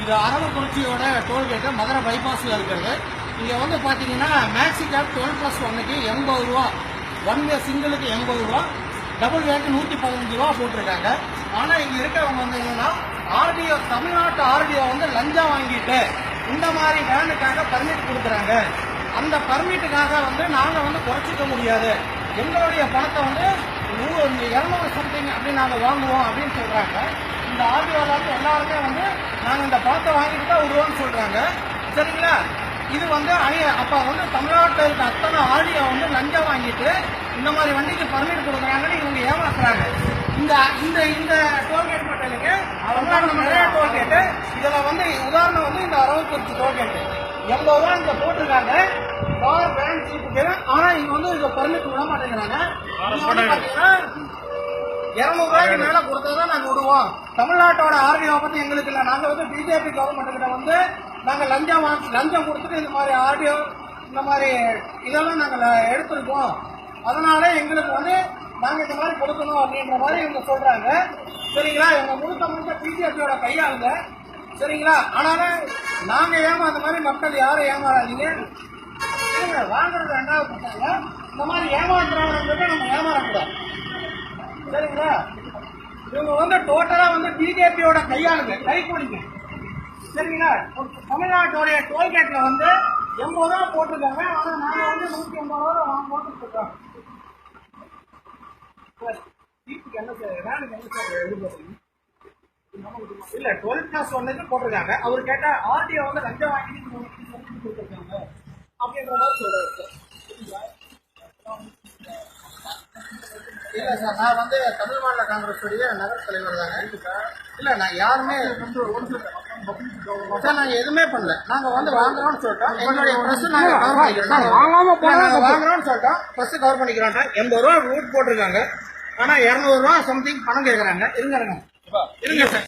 இது அரவக்குறிச்சியோட டோல்கேட்டு மதுரை பைபாஸில் இருக்கிறது. இங்கே வந்து பார்த்தீங்கன்னா மேக்ஸி கேப் 12+1க்கு 80 ரூபா, ஒன் வே சிங்கிளுக்கு 80 ரூபா, டபுள் வேக்கு 115 ரூபா போட்டிருக்காங்க. ஆனால் இங்கே இருக்கிறவங்க வந்து என்னன்னா ஆர்டிஓ, தமிழ்நாட்டு ஆர்டிஓ வந்து லஞ்சம் வாங்கிட்டு இந்த மாதிரி வேனுக்காக பர்மிட் கொடுக்குறாங்க. அந்த பர்மிட்டுக்காக வந்து நாங்கள் வந்து குறைச்சிக்க முடியாது, எங்களுடைய பணத்தை வந்து 200 சம்திங் அப்படின்னு நாங்கள் வாங்குவோம் அப்படின்னு சொல்கிறாங்க. இந்த ஆர்டிஓவில் எல்லாருமே வந்து நாங்கள் இந்த பணத்தை வாங்கிட்டு தான் விடுவோம்னு சொல்கிறாங்க. சரிங்களா? இது வந்து அப்போ வந்து தமிழ்நாட்டில் இருக்க அத்தனை ஆர்டிஓ வந்து லஞ்சம் வாங்கிட்டு இந்த மாதிரி வண்டிக்கு பர்மிட் கொடுக்குறாங்கன்னு இவங்க ஏமாத்துறாங்க. இந்த இந்த இந்த டோல்கேட் மட்டும் இல்லைங்க, தமிழ்நாடு நிறைய டோல்கேட்டு. இதில் வந்து உதாரணம் வந்து இந்த அரவக்குறிச்சி டோல்கேட்டு 80 ரூபா இங்கே போட்டிருக்காங்க கார் வேன் ஜீப்புக்கு. ஆனால் இங்கே வந்து இங்கே பர்மிட் விட மாட்டேங்கிறாங்க. பார்த்தீங்கன்னா 200 ரூபாய்க்கு மேலே கொடுத்ததான் நாங்கள் விடுவோம். தமிழ்நாட்டோட ஆர்டிஓ பற்றி எங்களுக்கு இல்லை. நாங்கள் வந்து பிஜேபி கவர்மெண்ட் கிட்ட வந்து நாங்கள் லஞ்சம் கொடுத்துட்டு இந்த மாதிரி ஆர்டிஓ இந்த மாதிரி இதெல்லாம் நாங்கள் எடுத்திருக்கோம், அதனால எங்களுக்கு வந்து நாங்கள் இந்த மாதிரி கொடுக்கணும் அப்படின்ற மாதிரி இவங்க சொல்றாங்க. சரிங்களா? இவங்க முழுக்க பிஜேபியோட கையாளுங்க. சரிங்களா? ஆனாலும் நாங்கள் அந்த மாதிரி மக்கள் யாரும் ஏமாறாதீங்க. வாங்குறது ரெண்டாவது பட்டாங்க, இந்த மாதிரி ஏமாத்துறவங்க நம்ம ஏமாறக்கூடாது. சரிங்களா? இவங்க வந்து டோட்டலா வந்து பிஜேபியோட கையாளுங்க, கைக்கூலிங்க. சரிங்களா? தமிழ்நாட்டுடைய டோல்கேட்ல வந்து 80 ரூபா போட்டிருக்காங்க, ஆனா நாங்க வந்து 180 ரூபா போட்டுட்டு இருக்கோம். என்ன சார் வேனுக்கு என்ன சார் எதிர்பார்த்தீங்க? இல்ல 12+1க்கு போட்டிருக்காங்க. அவர் கேட்டா ஆர்டிஓ வந்து லஞ்சம் வாங்கிட்டு கொடுத்துருக்காங்க அப்படின்ற மாதிரி சொல்றாரு சார். இல்ல சார், நான் வந்து தமிழ் மாநில காங்கிரஸ் உடைய நகர தலைவர் தாங்க. இல்ல நான் யாருமே சார் நாங்க எதுவுமே பண்ணல. நாங்க வந்து வாங்குறோம்னு சொல்லிட்டோம், எங்களுடைய பிரஸ் நாங்க வாங்குறோம்னு சொல்லிட்டோம், பிரஸ் கவர் பண்ணிக்கிறோம். 80 ரூபா ரூட் போட்டிருக்காங்க, ஆனா 200 ரூபா சம்திங் பணம் கேட்கறாங்க. இருங்க சார்.